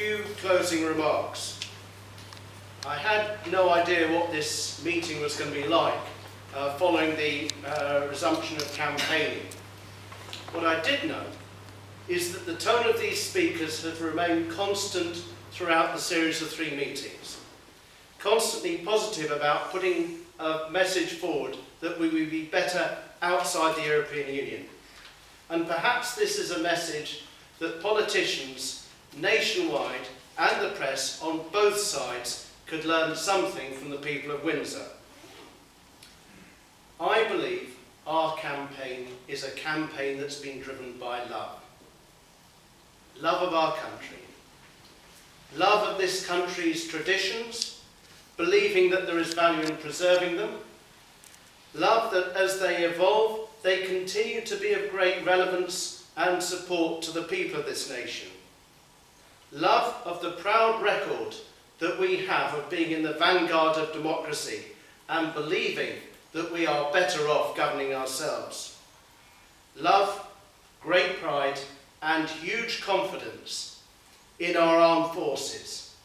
few closing remarks. I had no idea what this meeting was going to be like following the resumption of campaigning. What I did know is that the tone of these speakers has remained constant throughout the series of 3 meetings. Constantly positive about putting a message forward that we will be better outside the European Union. And perhaps this is a message that politicians nationwide and the press on both sides could learn something from the people of Windsor. I believe our campaign is a campaign that's been driven by love. Love of our country. Love of this country's traditions, believing that there is value in preserving them. Love that as they evolve, they continue to be of great relevance and support to the people of this nation. Love of the proud record that we have of being in the vanguard of democracy and believing that we are better off governing ourselves. Love, great pride and huge confidence in our armed forces.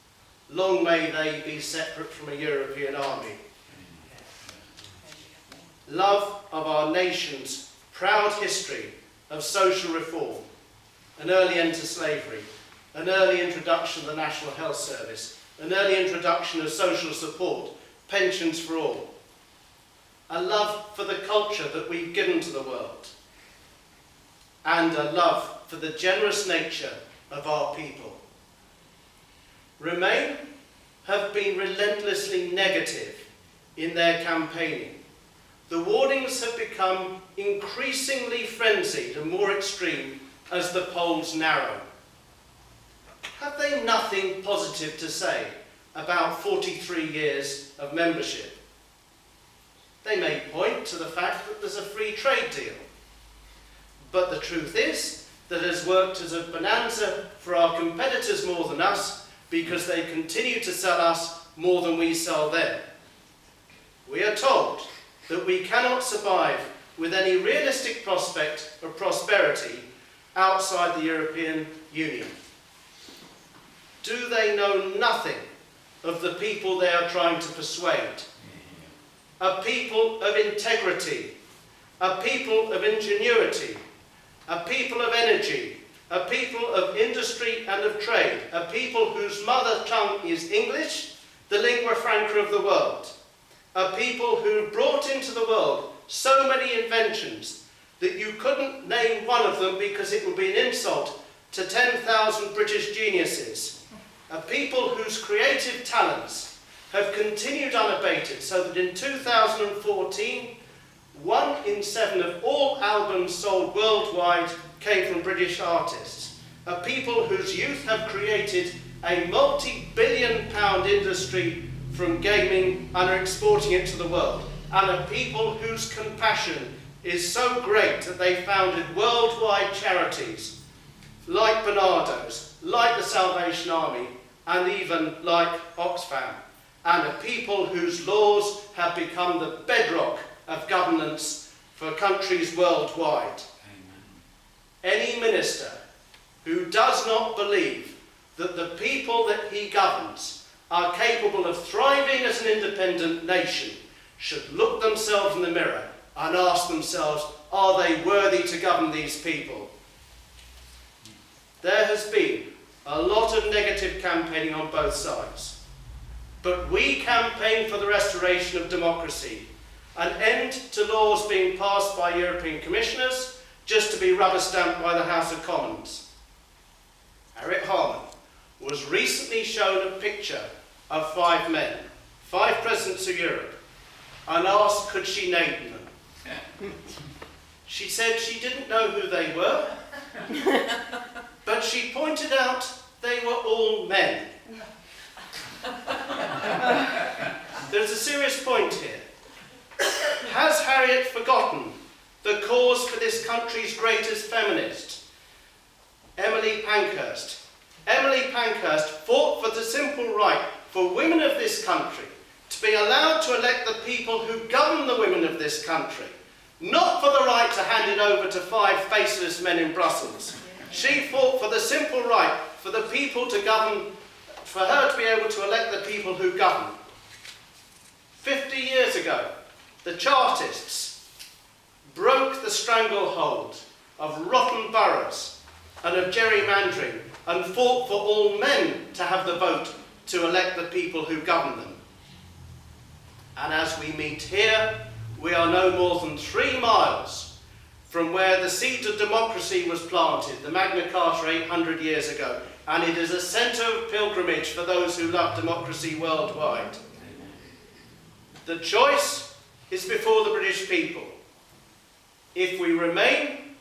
Long may they be separate from a European army. Love of our nation's proud history of social reform, an early end to slavery, an early introduction of the National Health Service, an early introduction of social support, pensions for all. A love for the culture that we've given to the world, and a love for the generous nature of our people. Remain have been relentlessly negative in their campaigning. The warnings have become increasingly frenzied and more extreme as the polls narrow. Have they nothing positive to say about 43 years of membership? They may point to the fact that there's a free trade deal. But the truth is that it has worked as a bonanza for our competitors more than us, because they continue to sell us more than we sell them. We are told that we cannot survive with any realistic prospect of prosperity outside the European Union. Do they know nothing of the people they are trying to persuade? A people of integrity, a people of ingenuity, a people of energy, a people of industry and of trade, a people whose mother tongue is English, the lingua franca of the world, a people who brought into the world so many inventions that you couldn't name one of them because it would be an insult to 10,000 British geniuses, a people whose creative talents have continued unabated, so that in 2014, 1 in 7 of all albums sold worldwide came from British artists, a people whose youth have created a multi-billion-pound industry from gaming and are exporting it to the world, and a people whose compassion is so great that they founded worldwide charities like Bernardo's, like the Salvation Army, and even like Oxfam, and a people whose laws have become the bedrock of governance for countries worldwide. Amen. Any minister who does not believe that the people that he governs are capable of thriving as an independent nation should look themselves in the mirror and ask themselves, are they worthy to govern these people? There has been a lot of negative campaigning on both sides, but we campaign for the restoration of democracy, an end to laws being passed by European commissioners just to be rubber-stamped by the House of Commons. Harriet Harman was recently shown a picture of 5 men, 5 presidents of Europe, and asked could she name them. She said she didn't know who they were, but she pointed out they were all men. There's a serious point here. Has Harriet forgotten the cause for this country's greatest feminist, Emily Pankhurst? Emily Pankhurst fought for the simple right for women of this country to be allowed to elect the people who govern the women of this country, not for the right to hand it over to 5 faceless men in Brussels. She fought for the simple right for the people to govern, for her to be able to elect the people who govern. 50 years ago, the Chartists broke the stranglehold of rotten boroughs and of gerrymandering and fought for all men to have the vote to elect the people who govern them. And as we meet here, we are no more than 3 miles from where the seed of democracy was planted, the Magna Carta 800 years ago, and it is a centre of pilgrimage for those who love democracy worldwide. The choice is before the British people. If we remain,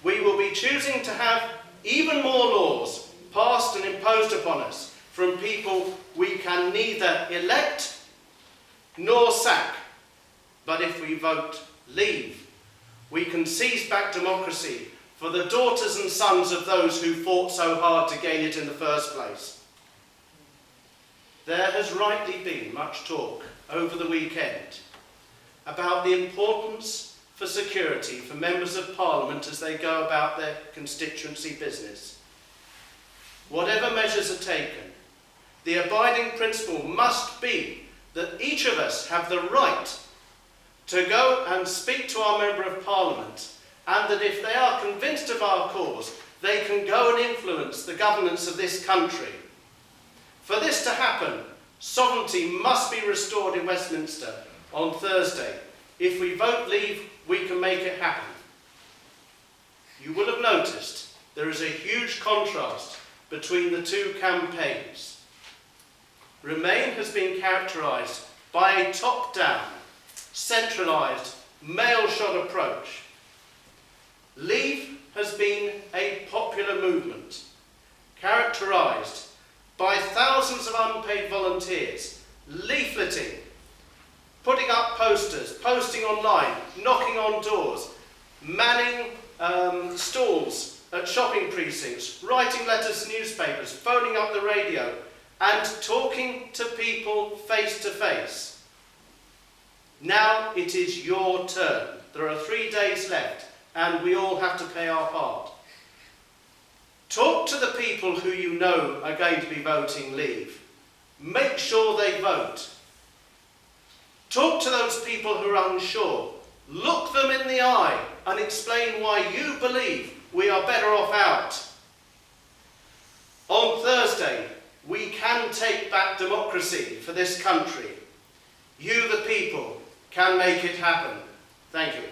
we will be choosing to have even more laws passed and imposed upon us from people we can neither elect nor sack. But if we vote leave, we can seize back democracy for the daughters and sons of those who fought so hard to gain it in the first place. There has rightly been much talk over the weekend about the importance for security for members of Parliament as they go about their constituency business. Whatever measures are taken, the abiding principle must be that each of us have the right to go and speak to our Member of Parliament, and that if they are convinced of our cause, they can go and influence the governance of this country. For this to happen, sovereignty must be restored in Westminster on Thursday. If we vote leave, we can make it happen. You will have noticed there is a huge contrast between the two campaigns. Remain has been characterised by a top-down, centralised, mail-shot approach. Leave has been a popular movement, characterised by thousands of unpaid volunteers, leafleting, putting up posters, posting online, knocking on doors, manning stalls at shopping precincts, writing letters to newspapers, phoning up the radio, and talking to people face to face. Now it is your turn. There are 3 days left, and we all have to play our part. Talk to the people who you know are going to be voting leave. Make sure they vote. Talk to those people who are unsure. Look them in the eye and explain why you believe we are better off out. On Thursday, we can take back democracy for this country. You, the people, can make it happen. Thank you.